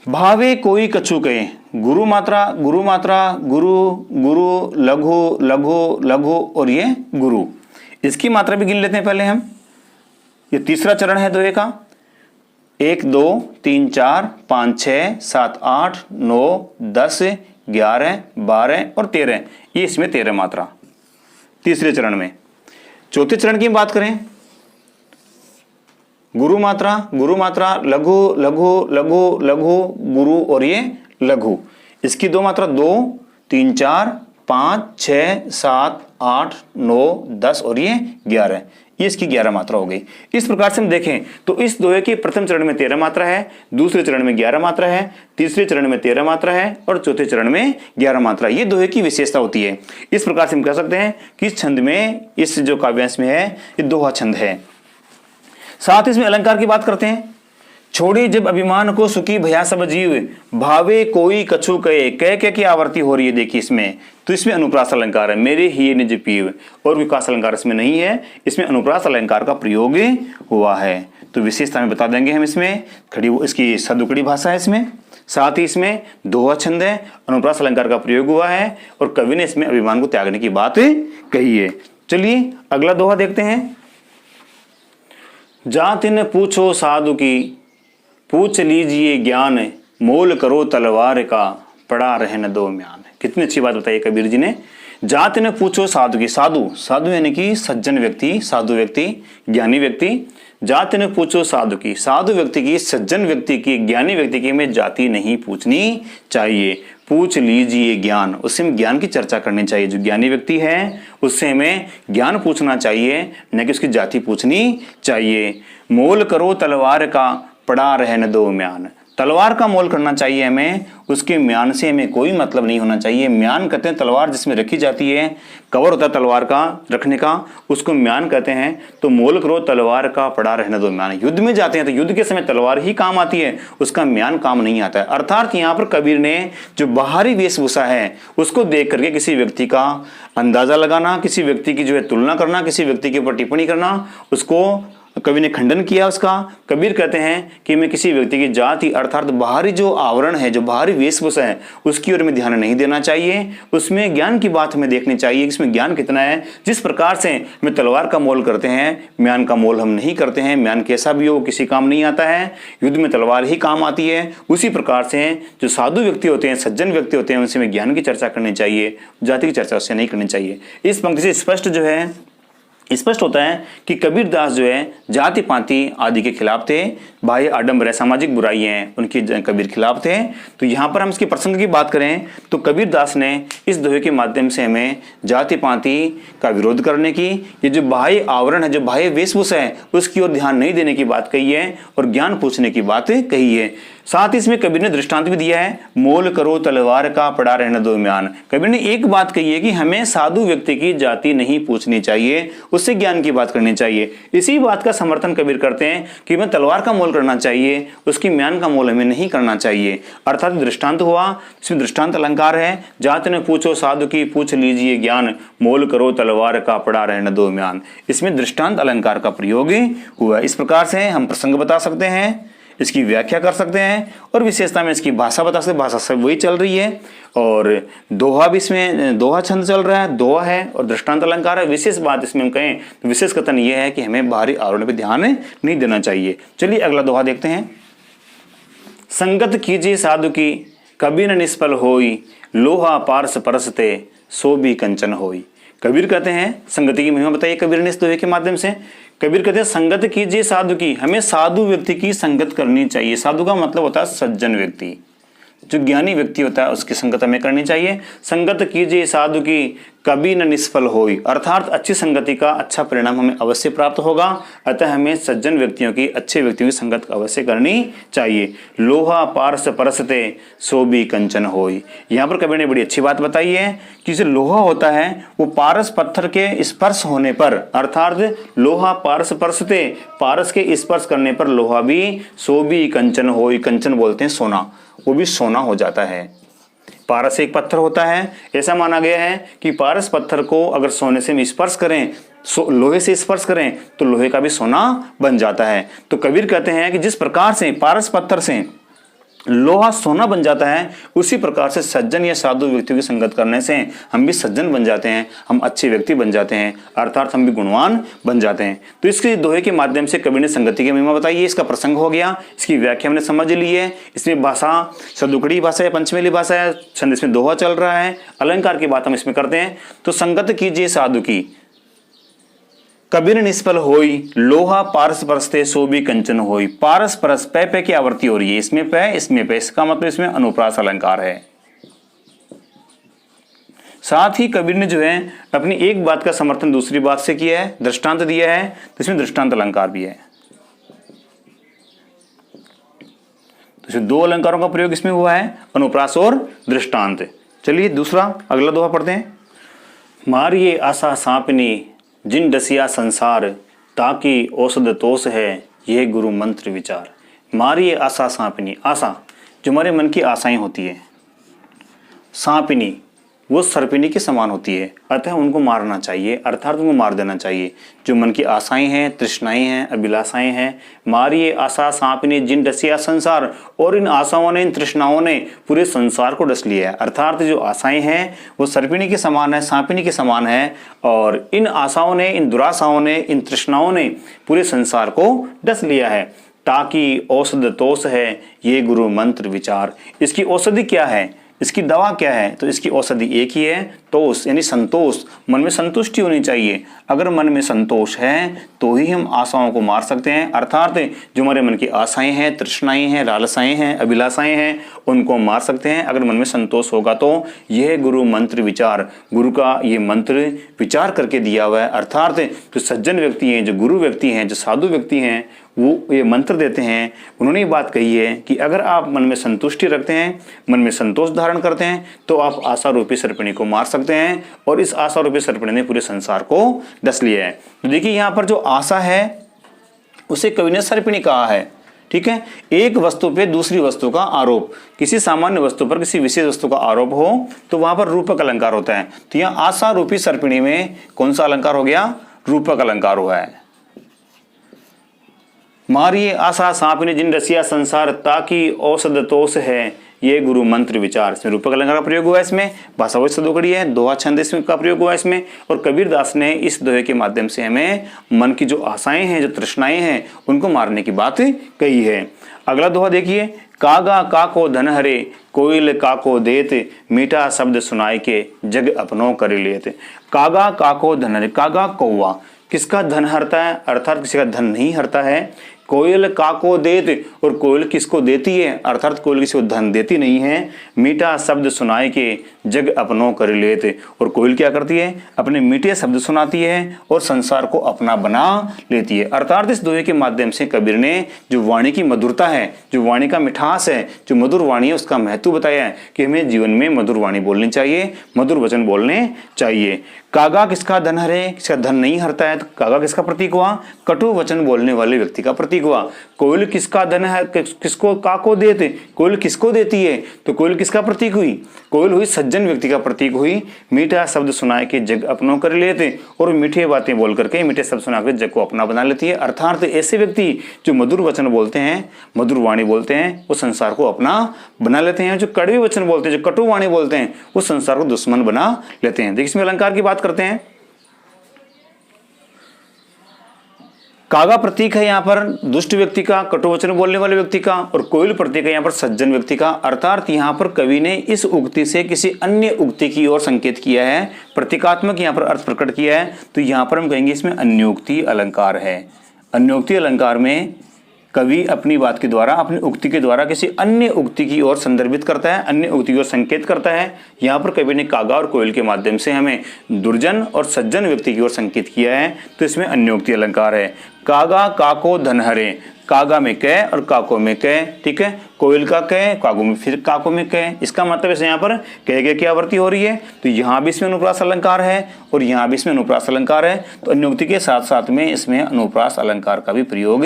भावे कोई कछु कहे, गुरु मात्रा, गुरु मात्रा, गुरु, गुरु, लघु, लघु, लघु और ये गुरु। इसकी मात्रा भी गिन लेते हैं पहले हम। ये तीसरा चरण है दोहे का। 1, 2, 3, 4, 5, 6, 7, 8, 9, 10, 11, 12 और 13, ये इसमें 13 मात्रा तीसरे चरण में। चौथे चरण की बात करें, गुरु मात्रा, गुरु मात्रा, लघु, लघु, लघु, लघु, गुरु और ये लघु। इसकी 2 मात्रा 2, 3, 4, 5, 6, 7, 8, 9, 10 और ये 11, ये इसकी 11 मात्रा हो गई। इस प्रकार से हम देखें तो इस दोहे के प्रथम चरण में 13 मात्रा है, दूसरे चरण में 11 मात्रा है, तीसरे चरण में 13 मात्रा है और चौथे चरण में 11 मात्रा। ये दोहे की विशेषता होती है। इस प्रकार से हम कह सकते हैं कि इस छंद में, इस जो काव्यांश में है, ये दोहा छंद है। साथ ही इसमें अलंकार की बात करते हैं। छोड़ी जब अभिमान को सुखी भया सब जीव, भावे कोई कछु कहे, कह की आवृत्ति हो रही है देखिए इसमें। तो इसमें अनुप्रास अलंकार है, मेरे ही निज पीव, और विकास अलंकार इसमें नहीं है, इसमें अनुप्रास अलंकार का प्रयोग हुआ है। तो विशेषता में बता देंगे हम इसमें। खड़ी इसकी सदुकड़ी भाषा है इसमें, साथ ही इसमें दोहा छंद है, अनुप्रास अलंकार का प्रयोग हुआ है और कवि ने इसमें अभिमान को त्यागने की बात कही है। चलिए अगला दोहा देखते हैं। जाति न पूछो साधु की, पूछ लीजिए ज्ञान, मोल करो तलवार का, पड़ा रहने दो म्यान। कितनी अच्छी बात बताई कबीर जी ने। जाति न पूछो साधु की, साधु, साधु यानी कि सज्जन व्यक्ति, साधु व्यक्ति, ज्ञानी व्यक्ति। जाति न पूछो साधु की, साधु व्यक्ति की, सज्जन व्यक्ति की, ज्ञानी व्यक्ति की हमें जाति नहीं पूछनी चाहिए। पूछ लीजिए ज्ञान, उससे हमें ज्ञान की चर्चा करनी चाहिए। जो ज्ञानी व्यक्ति है उससे हमें ज्ञान पूछना चाहिए, न कि उसकी जाति पूछनी चाहिए। मोल करो तलवार का, पड़ा रहने दो म्यान। तलवार का मोल करना चाहिए हमें, उसके म्यान से हमें कोई मतलब नहीं होना चाहिए। म्यान कहते हैं तलवार जिसमें रखी जाती है, कवर होता है तलवार का रखने का, उसको म्यान कहते हैं। तो मोल करो तलवार का, पड़ा रहने दो म्यान। युद्ध में जाते हैं तो युद्ध के समय तलवार ही काम आती है, उसका म्यान काम नहीं आता है। अर्थात यहाँ पर कबीर ने जो बाहरी वेशभूषा है उसको देख करके किसी व्यक्ति का अंदाजा लगाना, किसी व्यक्ति की जो है तुलना करना, किसी व्यक्ति के ऊपर टिप्पणी करना, उसको कवि ने खंडन किया उसका। कबीर कहते हैं कि मैं किसी व्यक्ति की जाति अर्थात बाहरी जो आवरण है, जो बाहरी वेशभूषा है, उसकी ओर में ध्यान नहीं देना चाहिए। उसमें ज्ञान की बात हमें देखनी चाहिए, इसमें ज्ञान कितना है। जिस प्रकार से हम तलवार का मोल करते हैं, म्यान का मोल हम नहीं करते हैं। म्यान कैसा भी हो किसी काम नहीं आता है, युद्ध में तलवार ही काम आती है। उसी प्रकार से जो साधु व्यक्ति होते हैं, सज्जन व्यक्ति होते हैं, उनसे हमें ज्ञान की चर्चा करनी चाहिए, जाति की चर्चा उससे नहीं करनी चाहिए। इस पंक्ति से स्पष्ट जो है स्पष्ट होता है कि कबीरदास जो है जाति पाति आदि के खिलाफ थे। बाह्य आडंबर सामाजिक बुराइयां हैं उनकी कबीर खिलाफ थे। तो यहाँ पर हम इसके प्रसंग की बात करें तो कबीर दास ने इस दोहे के माध्यम से हमें जाति पाति का विरोध करने की, ये जो बाह्य आवरण है, जो बाह्य वेशभूषा है, उसकी ओर ध्यान नहीं देने की बात कही है और ज्ञान पूछने की बात कही है। साथ ही इसमें कबीर ने दृष्टांत भी दिया है, मोल करो तलवार का पड़ा रहने दो म्यान। कबीर ने एक बात कही है कि हमें साधु व्यक्ति की जाति नहीं पूछनी चाहिए, उससे ज्ञान की बात करनी चाहिए। इसी बात का समर्थन कबीर करते हैं कि हमें तलवार का मोल करना चाहिए, उसकी म्यान का मोल हमें नहीं करना चाहिए। अर्थात दृष्टांत हुआ, इसमें दृष्टांत अलंकार है, जात ने पूछो साधु की पूछ लीजिए ज्ञान, मोल करो तलवार का पड़ा रहने दो म्यान। इसमें दृष्टांत अलंकार का प्रयोग हुआ। इस प्रकार से हम प्रसंग बता सकते हैं, इसकी व्याख्या कर सकते हैं और विशेषता में इसकी भाषा बता सकते हैं। भाषा सब वही चल रही है और दोहा भी इसमें, दोहा छंद चल रहा है, दोहा है और दृष्टांत अलंकार है। विशेष बात इसमें हम कहें तो विशेष कथन यह है कि हमें बाहरी आवरण पर ध्यान नहीं देना चाहिए। चलिए अगला दोहा देखते हैं। संगत कीजिए साधु की कभी न निष्फल होई, लोहा पारस परसते सो भी कंचन होई। कबीर कहते हैं, संगति की महिमा बताइए कबीर ने इस दोहे के माध्यम से। कबीर कहते हैं संगत कीजिए साधु की, हमें साधु व्यक्ति की संगत करनी चाहिए। साधु का मतलब होता है सज्जन व्यक्ति, जो ज्ञानी व्यक्ति होता है उसकी संगत हमें करनी चाहिए। संगत कीजिए साधु की कभी न निष्फल होई, अर्थात अच्छी संगति का अच्छा परिणाम हमें अवश्य प्राप्त होगा। अतः हमें सज्जन व्यक्तियों की, अच्छे व्यक्तियों की संगत अवश्य करनी चाहिए। लोहा पारस परसते सो भी कंचन होई। यहाँ पर कबीर ने बड़ी अच्छी बात बताई है कि जो लोहा होता है वो पारस पत्थर के स्पर्श होने पर, अर्थात लोहा पारस परसते, पारस के स्पर्श करने पर लोहा भी सो भी कंचन होई, कंचन बोलते हैं सोना, वो भी सोना हो जाता है। पारस एक पत्थर होता है, ऐसा माना गया है कि पारस पत्थर को अगर सोने से स्पर्श करें, लोहे से स्पर्श करें तो लोहे का भी सोना बन जाता है। तो कबीर कहते हैं कि जिस प्रकार से पारस पत्थर से लोहा सोना बन जाता है, उसी प्रकार से सज्जन या साधु व्यक्तियों की संगत करने से हम भी सज्जन बन जाते हैं, हम अच्छे व्यक्ति बन जाते हैं, अर्थात हम भी गुणवान बन जाते हैं। तो इसके दोहे के माध्यम से कबीर ने संगति की महिमा बताई है। इसका प्रसंग हो गया, इसकी व्याख्या हमने समझ ली है। इसमें भाषा सदुकड़ी भाषा है, पंचमेली भाषा है, छंद इसमें दोहा चल रहा है, अलंकार की बात हम इसमें करते हैं। तो संगत कीजिए साधु की कबीर निष्फल होई, लोहा पारस परसते सो भी कंचन होई। पारस परस पै पे की आवृत्ति हो रही है, इसमें पै इसमें पै, इसका मतलब इसमें अनुप्रास अलंकार है। साथ ही कबीर ने जो है अपनी एक बात का समर्थन दूसरी बात से किया है, दृष्टांत दिया है, तो इसमें दृष्टांत अलंकार भी है। तो इसमें दो अलंकारों का प्रयोग इसमें हुआ है, अनुप्रास और दृष्टांत। चलिए दूसरा अगला दोहा पढ़ते हैं। मारिये आशा सांपनी जिन डसिया संसार, ताकि औषध तोष है यह गुरु मंत्र विचार। मारिये आशा सांपिनी, आशा जो हमारे मन की आशाएं होती है, सांपिनी वो सर्पिनी के समान होती है, अतः उनको मारना चाहिए, अर्थात उनको मार देना चाहिए। जो मन की आशाएं हैं, तृष्णाएं हैं, अभिलाषाएं हैं, मारिये आशा सांपिनी जिन डसिया संसार, और इन आशाओं ने, इन तृष्णाओं ने पूरे संसार को डस लिया है। अर्थात जो आशाएं हैं वो सर्पिनी के समान है, सांपिनी के समान है, और इन आशाओं ने, इन दुराशाओं ने, इन तृष्णाओं ने पूरे संसार को डस लिया है। ताकि औषध तोष है ये गुरु मंत्र विचार। इसकी औषधि क्या है, इसकी दवा क्या है? तो इसकी औषधि एक ही है, तोष यानी संतोष। मन में संतुष्टि होनी चाहिए। अगर मन में संतोष है तो ही हम आशाओं को मार सकते हैं, अर्थात जो हमारे मन की आशाएं हैं, तृष्णाएं हैं, लालसाएं हैं, अभिलाषाएं हैं, उनको मार सकते हैं अगर मन में संतोष होगा तो। यह गुरु मंत्र विचार, गुरु का ये मंत्र विचार करके दिया हुआ है। अर्थात जो सज्जन व्यक्ति हैं, जो गुरु व्यक्ति हैं, जो साधु व्यक्ति हैं, वो ये मंत्र देते हैं। उन्होंने ये बात कही है कि अगर आप मन में संतुष्टि रखते हैं, मन में संतोष धारण करते हैं, तो आप आशा रूपी सर्पिणी को मार सकते हैं। और इस आशा रूपी सर्पिणी ने पूरे संसार को डस लिया है। तो देखिए यहाँ पर जो आशा है उसे कवि ने सर्पिणी कहा है। ठीक है, एक वस्तु पे दूसरी वस्तु का आरोप, किसी सामान्य वस्तु पर किसी विशेष वस्तु का आरोप हो तो वहां पर रूपक अलंकार होता है। तो यहाँ आशा रूपी सर्पिणी में कौन सा अलंकार हो गया? रूपक अलंकार हुआ है। मारिये आशा सांपिनी जिन रसिया संसार, ताकि औषध तोष है ये गुरु मंत्र विचार। इसमें रूपक अलंकार का प्रयोग हुआ है, इसमें भाषा वही सदोकड़ी है, दोहा छंद इसमें का प्रयोग हुआ है इसमें। और कबीर दास ने इस दोहे के माध्यम से हमें मन की जो आशाएं हैं, जो तृष्णाएं हैं, उनको मारने की बात कही है। अगला दोहा देखिए। कागा काको धन हरे, कोयल काको देत, मीठा शब्द सुनाए के जग अपनों कर लेत। कागा काको धन हरे, कागा कौवा किसका धन हरता है? अर्थात किसी का धन नहीं हरता है। कोयल काको देत, और कोयल किसको देती है, अर्थात कोयल किसी को धन देती नहीं है। मीठा शब्द सुनाए के जग अपनों कर लेते, और कोयल क्या करती है, अपने मीठे शब्द सुनाती है और संसार को अपना बना लेती है। अर्थात इस दोहे के माध्यम से कबीर ने जो वाणी की मधुरता है, जो वाणी का मिठास है, जो मधुर वाणी है, उसका महत्व बताया है कि हमें जीवन में मधुर वाणी बोलनी चाहिए, मधुर वचन बोलने चाहिए। कागा किसका धन हरे, किसका धन नहीं हरता है, तो कागा किसका प्रतीक हुआ, कटु वचन बोलने वाले व्यक्ति का प्रतीक हुआ। कोयल किसका धन है, किसको काको देते, कोयल किसको देती है, तो कोयल किसका प्रतीक हुई, कोयल हुई सज्जन व्यक्ति का प्रतीक हुई। मीठा शब्द सुनाए के जग अपनों कर लेते, और मीठे बातें बोल करके, मीठे शब्द सुना कर जग को अपना बना लेती है। अर्थात ऐसे व्यक्ति जो मधुर वचन बोलते हैं, मधुर वाणी बोलते हैं, वो संसार को अपना बना लेते हैं। जो कड़वे वचन बोलते हैं, जो कटु वाणी बोलते हैं, वो संसार को दुश्मन बना लेते हैं। देखिए इसमें अलंकार की बात करते हैं। कागा प्रतीक है यहाँ पर दुष्ट व्यक्ति का, कटुवचन बोलने वाले व्यक्ति का, और कोयल प्रतीक है यहाँ पर सज्जन व्यक्ति का। अर्थात यहाँ पर कवि ने इस उक्ति से किसी अन्य उक्ति की ओर संकेत किया है, प्रतीकात्मक यहाँ पर अर्थ प्रकट किया है। तो यहाँ पर हम कहेंगे इसमें अन्योक्ति अलंकार है। अन्योक्ति अलंकार में कवि अपनी बात के द्वारा, अपनी उक्ति के द्वारा किसी अन्य उक्ति की ओर संदर्भित करता है, अन्य उक्ति की ओर संकेत करता है। यहाँ पर कवि ने कागा और कोयल के माध्यम से हमें दुर्जन और सज्जन व्यक्ति की ओर संकेत किया है, तो इसमें अन्योक्ति अलंकार है। कागा काको धन हरे, कागा में कै और काको में कै, ठीक है। कोयल का कै, कागो में फिर काको में कै। इसका मतलब इसे यहाँ पर कै कै की आवृत्ति हो रही है, तो यहाँ भी इसमें अनुप्रास अलंकार है और यहाँ भी इसमें अनुप्रास अलंकार है। तो अन्योक्ति के साथ साथ में इसमें अनुप्रास अलंकार का भी प्रयोग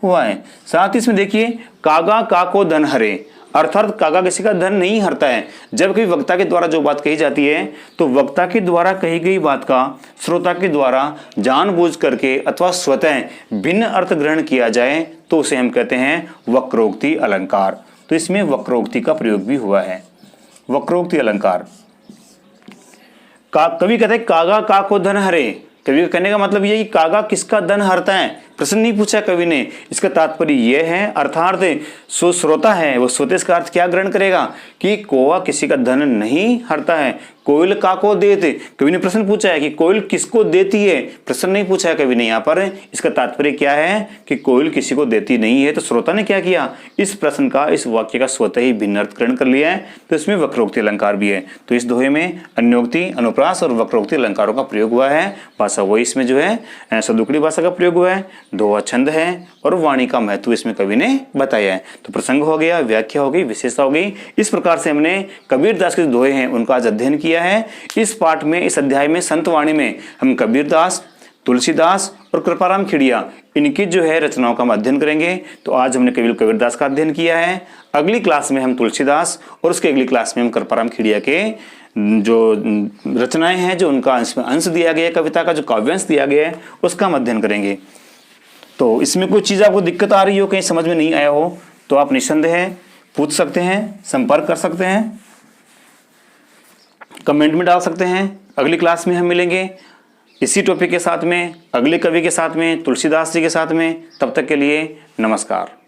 हुआ है। साथ ही इसमें देखिए कागा काको धन हरे, अर्थात कागा किसी का धन नहीं हरता है। जब कभी वक्ता के द्वारा जो बात कही जाती है, तो वक्ता के द्वारा कही गई बात का श्रोता के द्वारा जानबूझ करके अथवा स्वतः भिन्न अर्थ ग्रहण किया जाए, तो उसे हम कहते हैं वक्रोक्ति अलंकार। तो इसमें वक्रोक्ति का प्रयोग भी हुआ है, वक्रोक्ति अलंकार। कवि कहते हैं कागा काको धन हरे, कवि का कहने का मतलब यह कि कागा किसका धन हरता है, प्रश्न नहीं पूछा कवि ने। इसका तात्पर्य यह है, अर्थात जो श्रोता है वो श्रोते का अर्थ क्या ग्रहण करेगा कि कौवा किसी का धन नहीं हरता है। कोयल काको देते, कवि ने प्रश्न पूछा है कि कोयल किसको देती है, प्रश्न नहीं पूछा है कवि ने यहाँ पर। इसका तात्पर्य क्या है कि कोयल किसी को देती नहीं है। तो श्रोता ने क्या किया, इस प्रश्न का, इस वाक्य का स्वतः ही भिन्न अर्थ ग्रहण कर लिया है। तो इसमें वक्रोक्ति अलंकार भी है। तो इस दोहे में अन्योक्ति, अनुप्रास और वक्रोक्ति अलंकारों का प्रयोग हुआ है। भाषा वही इसमें जो है सदुकड़ी भाषा का प्रयोग हुआ है, दोहा छंद है और वाणी का महत्व इसमें कवि ने बताया है। तो प्रसंग हो गया, व्याख्या हो गई, विशेषता हो गई। इस प्रकार से हमने कबीरदास के दोहे हैं उनका आज अध्ययन किया है। इस पाठ में, इस अध्याय में, संत वाणी में हम कबीरदास, तुलसीदास और कृपाराम खेड़िया इनकी जो है रचनाओं का अध्ययन करेंगे। तो आज हमने केवल कबीरदास का अध्ययन किया है। अगली क्लास में हम तुलसीदास और उसके अगली क्लास में हम कृपाराम खेड़िया के जो रचनाएं हैं, जो उनका इसमें अंश दिया गया है, कविता का जो काव्यांश दिया गया है, उसका अध्ययन करेंगे। तो इसमें कोई चीज़ आपको दिक्कत आ रही हो, कहीं समझ में नहीं आया हो, तो आप निस्संदेह पूछ सकते हैं, संपर्क कर सकते हैं, कमेंट में डाल सकते हैं। अगली क्लास में हम मिलेंगे इसी टॉपिक के साथ में, अगले कवि के साथ में, तुलसीदास जी के साथ में। तब तक के लिए नमस्कार।